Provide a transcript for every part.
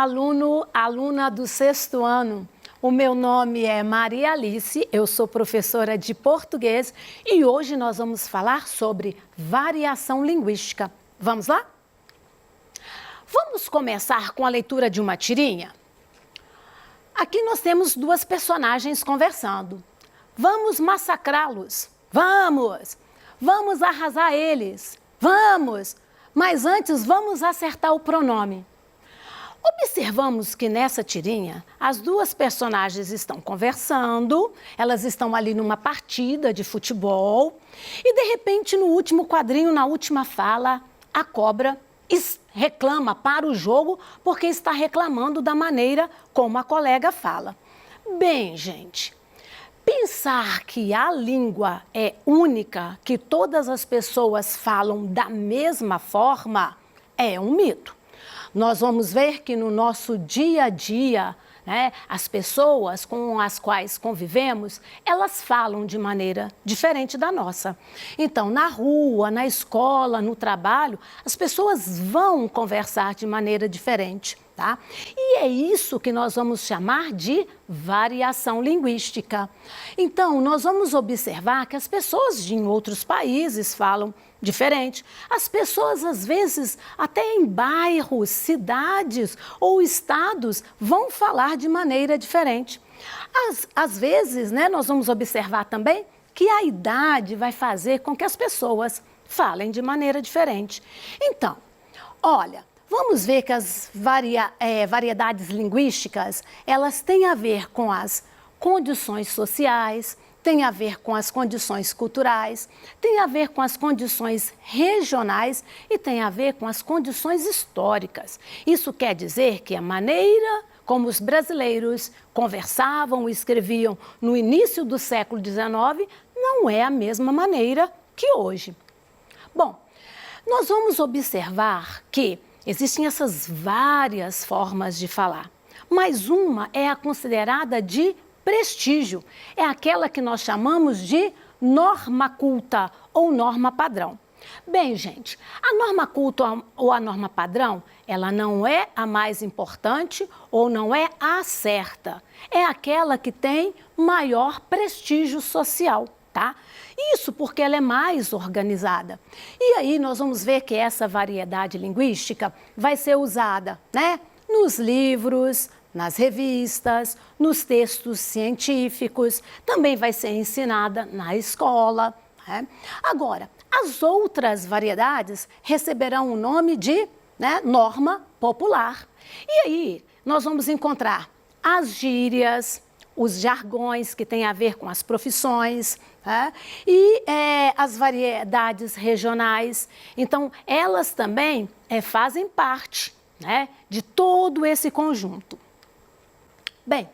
aluna do 6º ano. O meu nome é Maria Alice, eu sou professora de português e hoje nós vamos falar sobre variação linguística. Vamos lá? Vamos começar com a leitura de uma tirinha? Aqui nós temos duas personagens conversando. Vamos massacrá-los. Vamos! Vamos arrasar eles. Vamos! Mas antes vamos acertar o pronome. Observamos que nessa tirinha as duas personagens estão conversando, elas estão ali numa partida de futebol e de repente no último quadrinho, na última fala, a cobra reclama para o jogo porque está reclamando da maneira como a colega fala. Bem, gente, pensar que a língua é única, que todas as pessoas falam da mesma forma, é um mito. Nós vamos ver que no nosso dia a dia, né, as pessoas com as quais convivemos, elas falam de maneira diferente da nossa. Então, na rua, na escola, no trabalho, as pessoas vão conversar de maneira diferente, tá? E é isso que nós vamos chamar de variação linguística. Então, nós vamos observar que as pessoas de outros países falam diferente. As pessoas, às vezes, até em bairros, cidades ou estados, vão falar de maneira diferente. Às vezes, né, nós vamos observar também que a idade vai fazer com que as pessoas falem de maneira diferente. Então, olha, vamos ver que as variedades linguísticas, elas têm a ver com as condições sociais, tem a ver com as condições culturais, tem a ver com as condições regionais e tem a ver com as condições históricas. Isso quer dizer que a maneira como os brasileiros conversavam e escreviam no início do século XIX não é a mesma maneira que hoje. Bom, nós vamos observar que existem essas várias formas de falar, mas uma é a considerada de prestígio, é aquela que nós chamamos de norma culta ou norma padrão. Bem, gente, a norma culta ou a norma padrão, ela não é a mais importante ou não é a certa, é aquela que tem maior prestígio social, tá? Isso porque ela é mais organizada. E aí nós vamos ver que essa variedade linguística vai ser usada, né, nos livros, nas revistas, nos textos científicos, também vai ser ensinada na escola, né? Agora, as outras variedades receberão o nome de, né, norma popular. E aí, nós vamos encontrar as gírias, os jargões que têm a ver com as profissões, né? E as variedades regionais. Então, elas também fazem parte, né, de todo esse conjunto. Bem,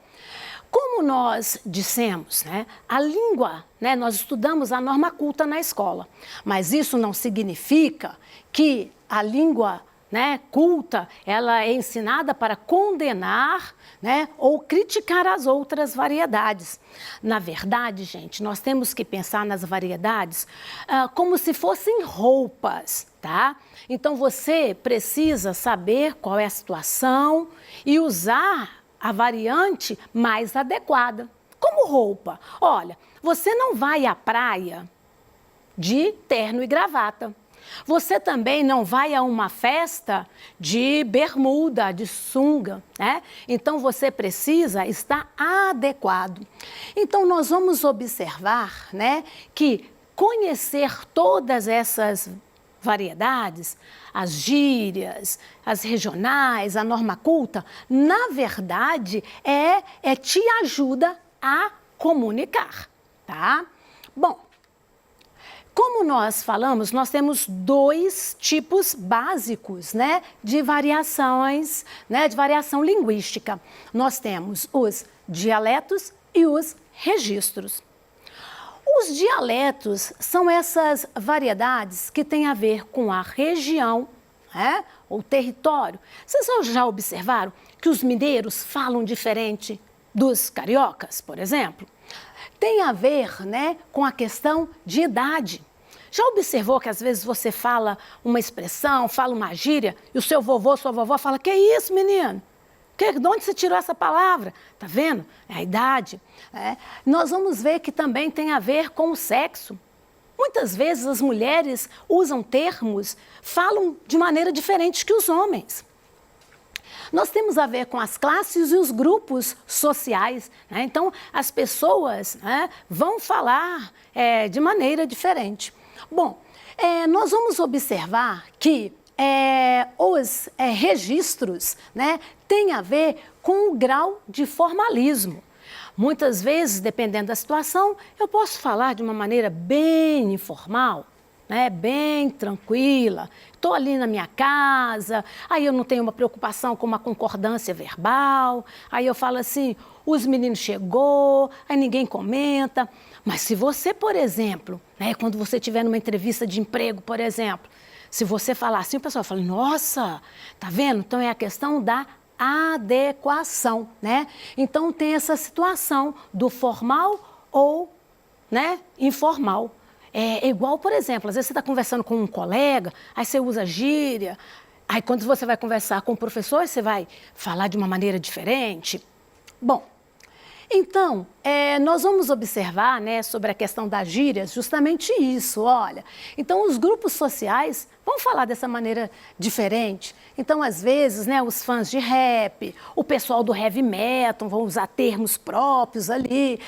como nós dissemos, né, a língua, né, nós estudamos a norma culta na escola, mas isso não significa que a língua, né, culta, ela é ensinada para condenar, né, ou criticar as outras variedades. Na verdade, gente, nós temos que pensar nas variedades como se fossem roupas, tá? Então você precisa saber qual é a situação e usar a variante mais adequada. Como roupa. Olha, você não vai à praia de terno e gravata. Você também não vai a uma festa de bermuda, de sunga, né? Então você precisa estar adequado. Então nós vamos observar, né, que conhecer todas essas variedades, as gírias, as regionais, a norma culta, na verdade, te ajuda a comunicar, tá? Bom, como nós falamos, nós temos dois tipos básicos, né, de variações, né, de variação linguística. Nós temos os dialetos e os registros. Os dialetos são essas variedades que têm a ver com a região, né, ou território. Vocês já observaram que os mineiros falam diferente dos cariocas, por exemplo? Tem a ver, né, com a questão de idade. Já observou que às vezes você fala uma expressão, fala uma gíria, e o seu vovô, sua vovó fala, que isso, menino? De onde você tirou essa palavra? Tá vendo? É a idade. Nós vamos ver que também tem a ver com o sexo. Muitas vezes as mulheres usam termos, falam de maneira diferente que os homens. Nós temos a ver com as classes e os grupos sociais, né? Então, as pessoas, né, vão falar de maneira diferente. Bom, nós vamos observar que os registros, né, têm a ver com o grau de formalismo. Muitas vezes, dependendo da situação, eu posso falar de uma maneira bem informal, né, bem tranquila. Estou ali na minha casa, aí eu não tenho uma preocupação com uma concordância verbal, aí eu falo assim, os meninos chegou, aí ninguém comenta. Mas se você, por exemplo, né, quando você estiver numa entrevista de emprego, por exemplo, se você falar assim, o pessoal fala, nossa, tá vendo? Então é a questão da adequação, né? Então tem essa situação do formal ou, né, informal. É igual, por exemplo, às vezes você está conversando com um colega, aí você usa gíria, aí quando você vai conversar com o professor, você vai falar de uma maneira diferente. Bom, então, nós vamos observar, né, sobre a questão das gírias, justamente isso, olha. Então, os grupos sociais vão falar dessa maneira diferente. Então, às vezes, né, os fãs de rap, o pessoal do heavy metal vão usar termos próprios ali.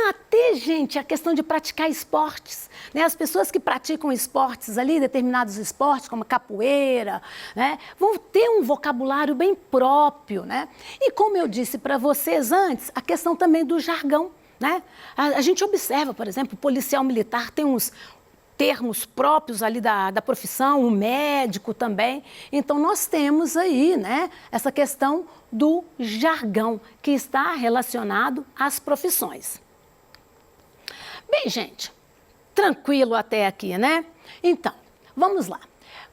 Até, gente, a questão de praticar esportes, né? As pessoas que praticam esportes ali, determinados esportes, como capoeira, né, vão ter um vocabulário bem próprio, né? E como eu disse para vocês antes, a questão também do jargão, né? A gente observa, por exemplo, o policial militar tem uns termos próprios ali da profissão, o médico também. Então, nós temos aí, né, essa questão do jargão, que está relacionado às profissões. Bem, gente, tranquilo até aqui, né? Então, vamos lá.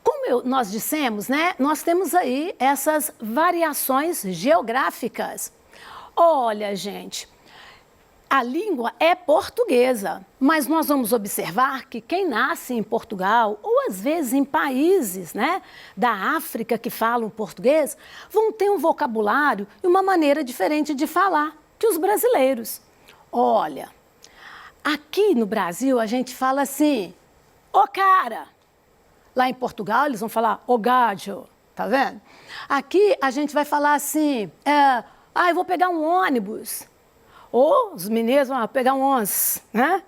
Como nós dissemos, né, nós temos aí essas variações geográficas. Olha, gente, a língua é portuguesa, mas nós vamos observar que quem nasce em Portugal, ou às vezes em países, né, da África que falam português, vão ter um vocabulário e uma maneira diferente de falar que os brasileiros. Olha, aqui no Brasil a gente fala assim, ô cara. Lá em Portugal eles vão falar, ô gajo, tá vendo? Aqui a gente vai falar assim, eu vou pegar um ônibus. Ou os mineiros vão pegar um ônibus, né?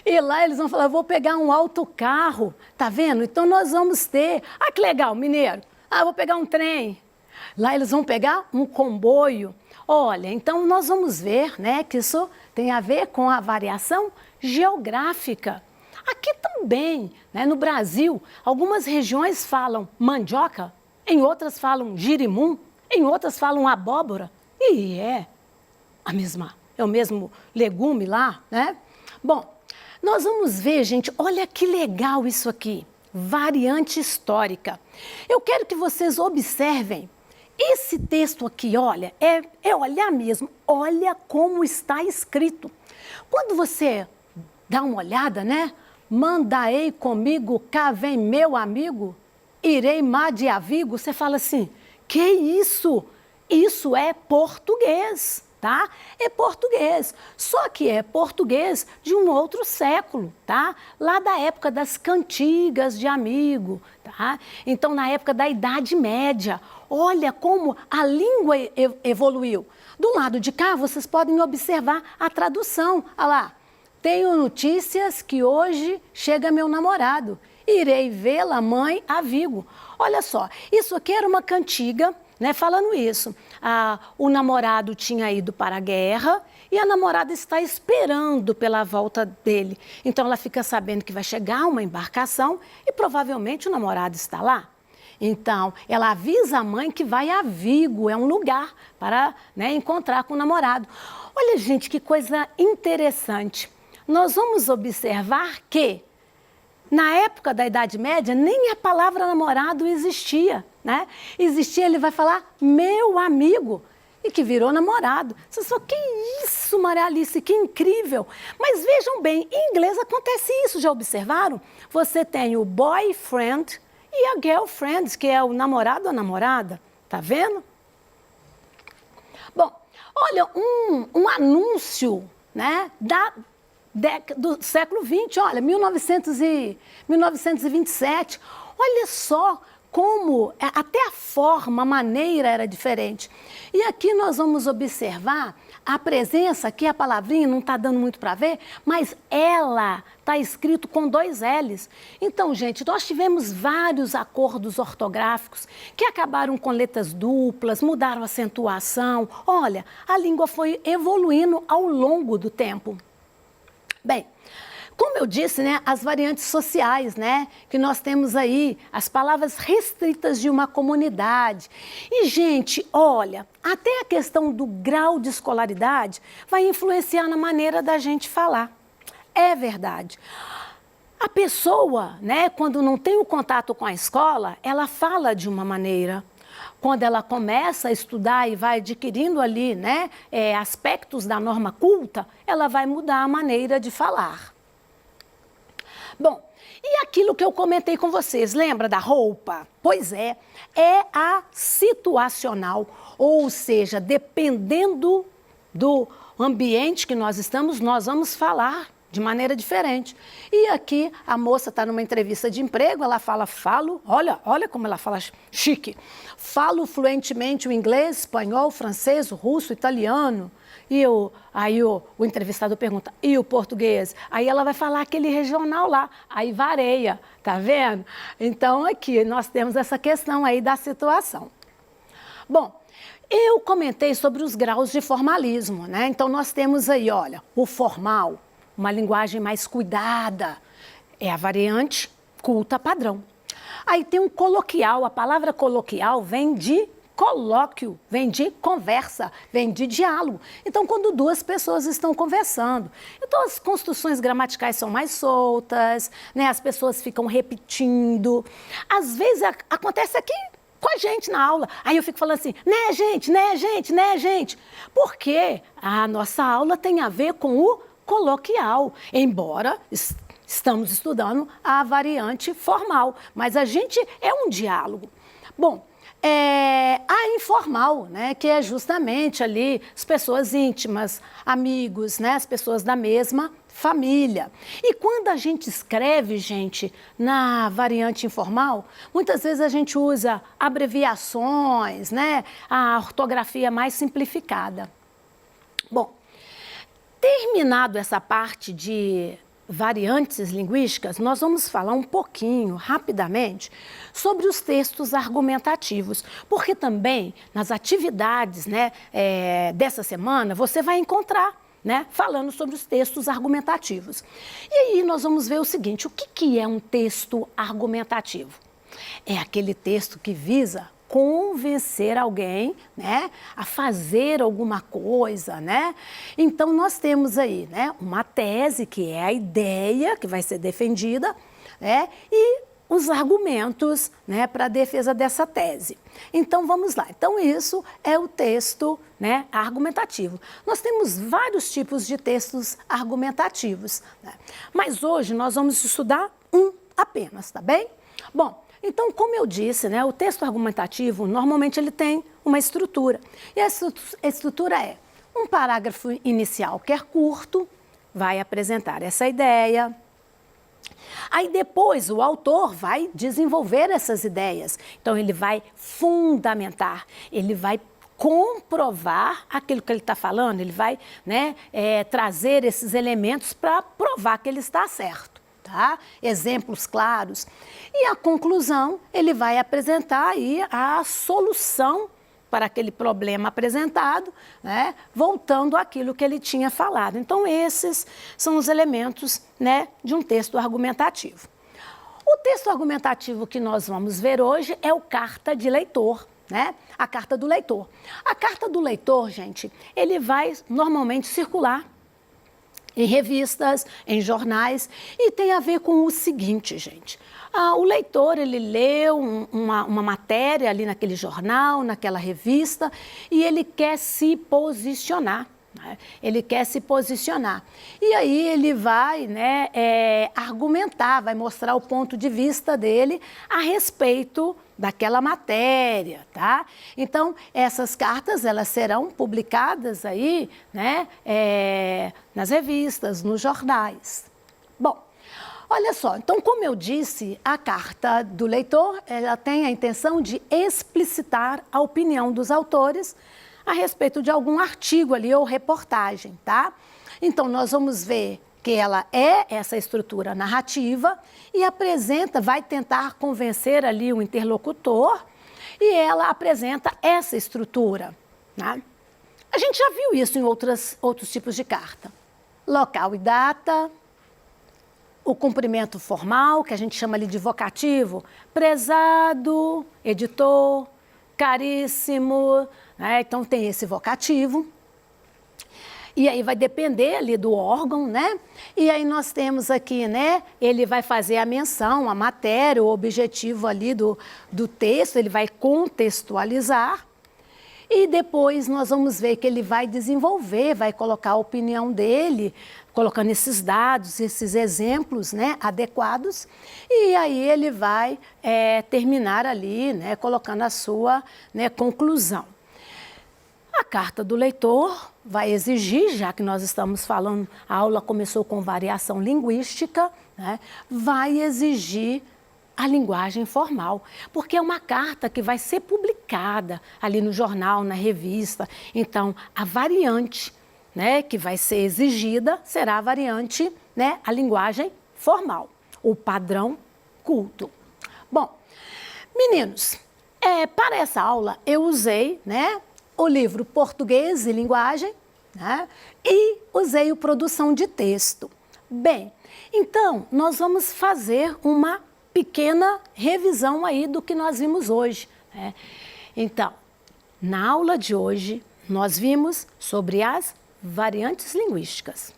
E lá eles vão falar, vou pegar um autocarro, tá vendo? Então nós vamos ter, que legal, mineiro, vou pegar um trem. Lá eles vão pegar um comboio. Olha, então nós vamos ver, né, que isso tem a ver com a variação geográfica. Aqui também, né, no Brasil, algumas regiões falam mandioca, em outras falam girimum, em outras falam abóbora. E é o mesmo legume lá, né? Bom, nós vamos ver, gente, olha que legal isso aqui, variante histórica. Eu quero que vocês observem esse texto aqui, olha, é olhar mesmo, olha como está escrito. Quando você dá uma olhada, né? Mandaei comigo, cá vem meu amigo, irei má de avigo, você fala assim, que isso? Isso é português. Tá? É português, só que é português de um outro século, tá? Lá da época das cantigas de amigo, tá? Então, na época da Idade Média, olha como a língua evoluiu. Do lado de cá, vocês podem observar a tradução. Olha lá, tenho notícias que hoje chega meu namorado, irei vê-la mãe a Vigo. Olha só, isso aqui era uma cantiga, né, falando isso, o namorado tinha ido para a guerra e a namorada está esperando pela volta dele. Então, ela fica sabendo que vai chegar uma embarcação e provavelmente o namorado está lá. Então, ela avisa a mãe que vai a Vigo, é um lugar para, né, encontrar com o namorado. Olha, gente, que coisa interessante. Nós vamos observar que na época da Idade Média, nem a palavra namorado existia, né? Existia, ele vai falar, meu amigo, e que virou namorado. Você só, que isso, Maria Alice, que incrível. Mas vejam bem, em inglês acontece isso, já observaram? Você tem o boyfriend e a girlfriend, que é o namorado ou a namorada, tá vendo? Bom, olha, um anúncio, né, do século XX, olha, 1927, olha só como até a forma, a maneira era diferente. E aqui nós vamos observar a presença, aqui a palavrinha não está dando muito para ver, mas ela está escrito com 2 L's. Então, gente, nós tivemos vários acordos ortográficos que acabaram com letras duplas, mudaram a acentuação. Olha, a língua foi evoluindo ao longo do tempo. Bem, como eu disse, né, as variantes sociais, né, que nós temos aí, as palavras restritas de uma comunidade. E, gente, olha, até a questão do grau de escolaridade vai influenciar na maneira da gente falar. É verdade. A pessoa, né, quando não tem o contato com a escola, ela fala de uma maneira. Quando ela começa a estudar e vai adquirindo ali, né, aspectos da norma culta, ela vai mudar a maneira de falar. Bom, e aquilo que eu comentei com vocês, lembra da roupa? Pois é a situacional, ou seja, dependendo do ambiente que nós estamos, nós vamos falar de maneira diferente. E aqui a moça está numa entrevista de emprego, ela falo, olha como ela fala chique, falo fluentemente o inglês, espanhol, francês, o russo, italiano. E aí o entrevistador pergunta, e o português? Aí ela vai falar aquele regional lá, aí varia, tá vendo? Então aqui nós temos essa questão aí da situação. Bom, eu comentei sobre os graus de formalismo, né? Então nós temos aí, olha, o formal, uma linguagem mais cuidada, é a variante culta padrão. Aí tem um coloquial, a palavra coloquial vem de colóquio, vem de conversa, vem de diálogo. Então, quando 2 pessoas estão conversando. Então, as construções gramaticais são mais soltas, né? As pessoas ficam repetindo. Às vezes, acontece aqui com a gente na aula. Aí eu fico falando assim, né, gente, né, gente, né, gente. Porque a nossa aula tem a ver com o coloquial, embora estamos estudando a variante formal, mas a gente é um diálogo. Bom, a informal, né, que é justamente ali as pessoas íntimas, amigos, né, as pessoas da mesma família. E quando a gente escreve, gente, na variante informal, muitas vezes a gente usa abreviações, né, a ortografia mais simplificada. Bom, terminado essa parte de variantes linguísticas, nós vamos falar um pouquinho, rapidamente, sobre os textos argumentativos, porque também nas atividades, né, dessa semana você vai encontrar, né, falando sobre os textos argumentativos. E aí nós vamos ver o seguinte, o que é um texto argumentativo? É aquele texto que visa convencer alguém, né, a fazer alguma coisa, né? Então nós temos aí, né, uma tese que é a ideia que vai ser defendida, né, e os argumentos, né, para a defesa dessa tese. Então vamos lá. Então isso é o texto, né, argumentativo. Nós temos vários tipos de textos argumentativos, né? Mas hoje nós vamos estudar um apenas, tá bem? Bom, então, como eu disse, né, o texto argumentativo, normalmente ele tem uma estrutura. E a estrutura é um parágrafo inicial que é curto, vai apresentar essa ideia. Aí depois o autor vai desenvolver essas ideias. Então, ele vai fundamentar, ele vai comprovar aquilo que ele está falando, ele vai, né, trazer esses elementos para provar que ele está certo. Tá? Exemplos claros. E a conclusão, ele vai apresentar aí a solução para aquele problema apresentado, né? Voltando àquilo que ele tinha falado. Então, esses são os elementos, né, de um texto argumentativo. O texto argumentativo que nós vamos ver hoje é o carta de leitor, né? A carta do leitor. A carta do leitor, gente, ele vai normalmente circular em revistas, em jornais, e tem a ver com o seguinte, gente. O leitor, ele leu uma matéria ali naquele jornal, naquela revista, e ele quer se posicionar, né? Ele quer se posicionar. E aí ele vai, né, argumentar, vai mostrar o ponto de vista dele a respeito daquela matéria, tá? Então, essas cartas, elas serão publicadas aí, né, nas revistas, nos jornais. Bom, olha só, então, como eu disse, a carta do leitor, ela tem a intenção de explicitar a opinião dos autores a respeito de algum artigo ali ou reportagem, tá? Então, nós vamos ver que ela é essa estrutura narrativa e apresenta, vai tentar convencer ali o interlocutor e ela apresenta essa estrutura, né? A gente já viu isso em outros tipos de carta. Local e data, o cumprimento formal, que a gente chama ali de vocativo, prezado, editor, caríssimo, né? Então tem esse vocativo. E aí vai depender ali do órgão, né? E aí nós temos aqui, né? Ele vai fazer a menção, a matéria, o objetivo ali do texto, ele vai contextualizar. E depois nós vamos ver que ele vai desenvolver, vai colocar a opinião dele, colocando esses dados, esses exemplos, né, adequados. E aí ele vai terminar ali, né, colocando a sua, né, conclusão. A carta do leitor vai exigir, já que nós estamos falando, a aula começou com variação linguística, né, vai exigir a linguagem formal, porque é uma carta que vai ser publicada ali no jornal, na revista. Então, a variante, né, que vai ser exigida será a variante, né, a linguagem formal, o padrão culto. Bom, meninos, para essa aula eu usei, né, o livro Português e Linguagem, né, e usei o Produção de Texto. Bem, então nós vamos fazer uma pequena revisão aí do que nós vimos hoje, né? Então, na aula de hoje, nós vimos sobre as variantes linguísticas.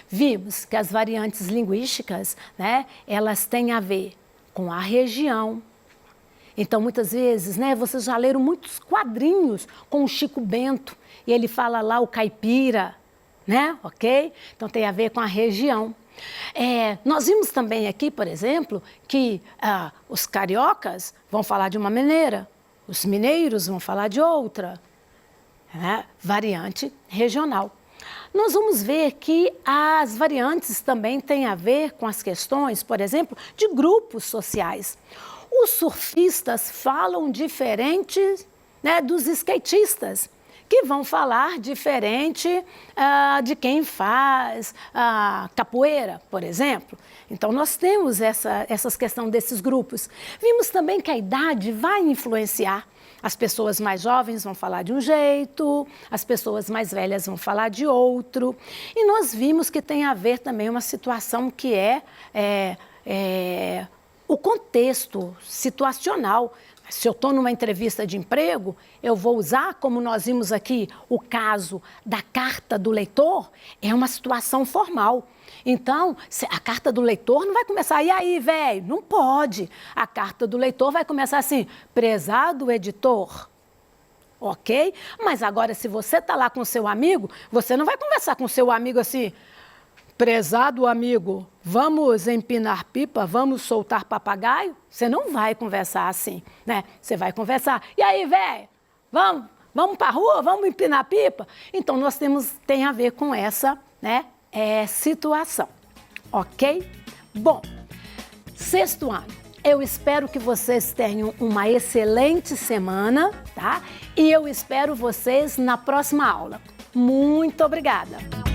Vimos que as variantes linguísticas, né, elas têm a ver com a região. Então, muitas vezes, né, vocês já leram muitos quadrinhos com o Chico Bento, e ele fala lá o caipira, né, ok? Então, tem a ver com a região. Nós vimos também aqui, por exemplo, que os cariocas vão falar de uma maneira, os mineiros vão falar de outra, né? Variante regional. Nós vamos ver que as variantes também têm a ver com as questões, por exemplo, de grupos sociais. Os surfistas falam diferente, né, dos skatistas, que vão falar diferente de quem faz capoeira, por exemplo. Então, nós temos essas questões desses grupos. Vimos também que a idade vai influenciar. As pessoas mais jovens vão falar de um jeito, as pessoas mais velhas vão falar de outro. E nós vimos que tem a ver também uma situação que o contexto situacional. Se eu estou numa entrevista de emprego, eu vou usar, como nós vimos aqui, o caso da carta do leitor, é uma situação formal. Então, a carta do leitor não vai começar, e aí, velho? Não pode. A carta do leitor vai começar assim, prezado editor, ok? Mas agora, se você está lá com o seu amigo, você não vai conversar com o seu amigo assim, prezado amigo, vamos empinar pipa, vamos soltar papagaio? Você não vai conversar assim, né? Você vai conversar, e aí, velho, vamos para a rua, vamos empinar pipa? Então, nós tem a ver com essa, né, situação, ok? Bom, sexto ano, eu espero que vocês tenham uma excelente semana, tá? E eu espero vocês na próxima aula. Muito obrigada!